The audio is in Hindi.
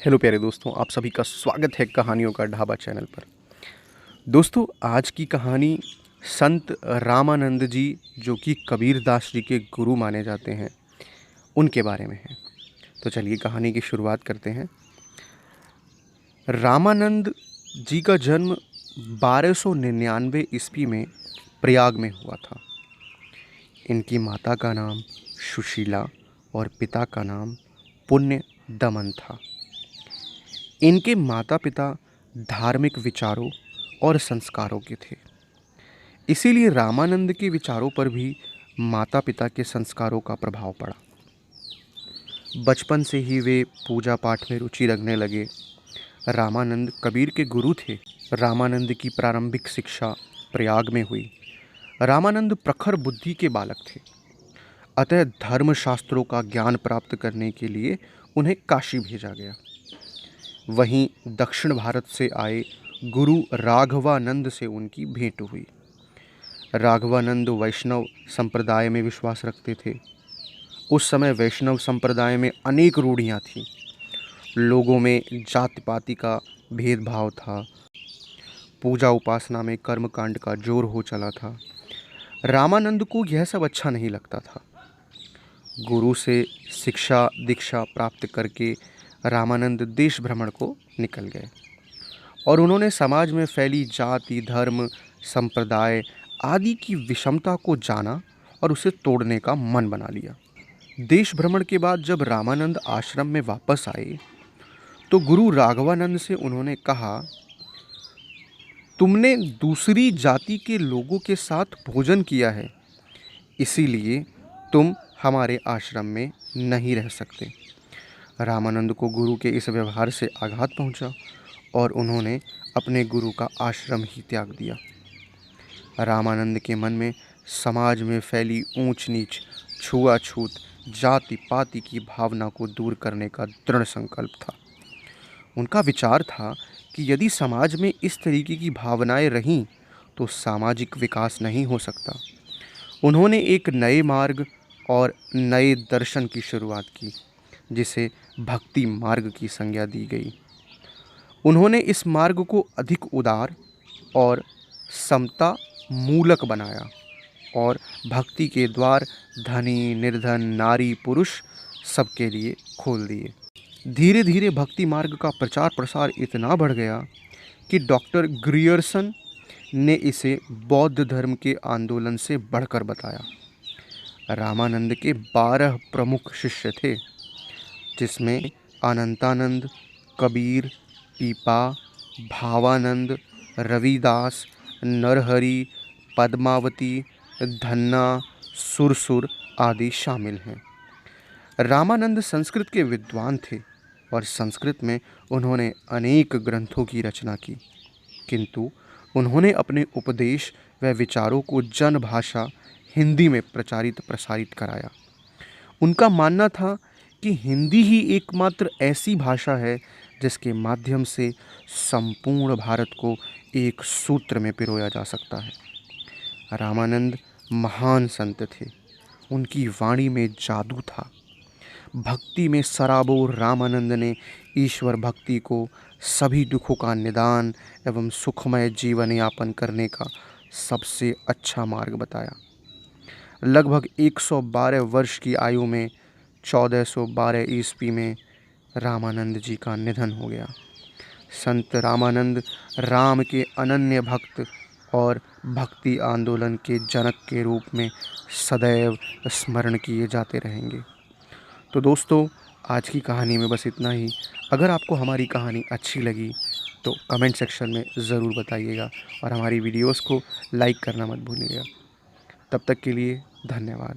हेलो प्यारे दोस्तों, आप सभी का स्वागत है कहानियों का ढाबा चैनल पर। दोस्तों, आज की कहानी संत रामानंद जी, जो कि कबीरदास जी के गुरु माने जाते हैं, उनके बारे में है। तो चलिए कहानी की शुरुआत करते हैं। रामानंद जी का जन्म 1299 ईस्वी में प्रयाग में हुआ था। इनकी माता का नाम सुशीला और पिता का नाम पुण्य दमन था। इनके माता पिता धार्मिक विचारों और संस्कारों के थे, इसीलिए रामानंद के विचारों पर भी माता पिता के संस्कारों का प्रभाव पड़ा। बचपन से ही वे पूजा पाठ में रुचि रखने लगे। रामानंद कबीर के गुरु थे। रामानंद की प्रारंभिक शिक्षा प्रयाग में हुई। रामानंद प्रखर बुद्धि के बालक थे, अतः धर्मशास्त्रों का ज्ञान प्राप्त करने के लिए उन्हें काशी भेजा गया। वहीं दक्षिण भारत से आए गुरु राघवानंद से उनकी भेंट हुई। राघवानंद वैष्णव संप्रदाय में विश्वास रखते थे। उस समय वैष्णव संप्रदाय में अनेक रूढ़ियाँ थीं। लोगों में जाति पाति का भेदभाव था। पूजा उपासना में कर्मकांड का जोर हो चला था। रामानंद को यह सब अच्छा नहीं लगता था। गुरु से शिक्षा दीक्षा प्राप्त करके रामानंद देश भ्रमण को निकल गए और उन्होंने समाज में फैली जाति, धर्म, संप्रदाय आदि की विषमता को जाना और उसे तोड़ने का मन बना लिया। देश भ्रमण के बाद जब रामानंद आश्रम में वापस आए तो गुरु राघवानंद से उन्होंने कहा, तुमने दूसरी जाति के लोगों के साथ भोजन किया है, इसीलिए तुम हमारे आश्रम में नहीं रह सकते। रामानंद को गुरु के इस व्यवहार से आघात पहुंचा और उन्होंने अपने गुरु का आश्रम ही त्याग दिया। रामानंद के मन में समाज में फैली ऊंच नीच, छुआछूत, जाति पाति की भावना को दूर करने का दृढ़ संकल्प था। उनका विचार था कि यदि समाज में इस तरीके की भावनाएं रहीं तो सामाजिक विकास नहीं हो सकता। उन्होंने एक नए मार्ग और नए दर्शन की शुरुआत की, जिसे भक्ति मार्ग की संज्ञा दी गई। उन्होंने इस मार्ग को अधिक उदार और समता मूलक बनाया और भक्ति के द्वार धनी, निर्धन, नारी, पुरुष सबके लिए खोल दिए। धीरे धीरे भक्ति मार्ग का प्रचार प्रसार इतना बढ़ गया कि डॉक्टर ग्रियर्सन ने इसे बौद्ध धर्म के आंदोलन से बढ़कर बताया। रामानंद के 12 प्रमुख शिष्य थे, जिसमें अनंतानंद, कबीर, पीपा, भावानंद, रविदास, नरहरि, पद्मावती, धन्ना, सुरसुर आदि शामिल हैं। रामानंद संस्कृत के विद्वान थे और संस्कृत में उन्होंने अनेक ग्रंथों की रचना की, किंतु उन्होंने अपने उपदेश व विचारों को जन भाषा हिंदी में प्रचारित प्रसारित कराया। उनका मानना था कि हिंदी ही एकमात्र ऐसी भाषा है जिसके माध्यम से संपूर्ण भारत को एक सूत्र में पिरोया जा सकता है। रामानंद महान संत थे। उनकी वाणी में जादू था। भक्ति में सराबोर रामानंद ने ईश्वर भक्ति को सभी दुखों का निदान एवं सुखमय जीवन यापन करने का सबसे अच्छा मार्ग बताया। लगभग 112 वर्ष की आयु में 1412 ईस्वी में रामानंद जी का निधन हो गया। संत रामानंद राम के अनन्य भक्त और भक्ति आंदोलन के जनक के रूप में सदैव स्मरण किए जाते रहेंगे। तो दोस्तों, आज की कहानी में बस इतना ही। अगर आपको हमारी कहानी अच्छी लगी तो कमेंट सेक्शन में ज़रूर बताइएगा और हमारी वीडियोस को लाइक करना मत भूलिएगा। तब तक के लिए धन्यवाद।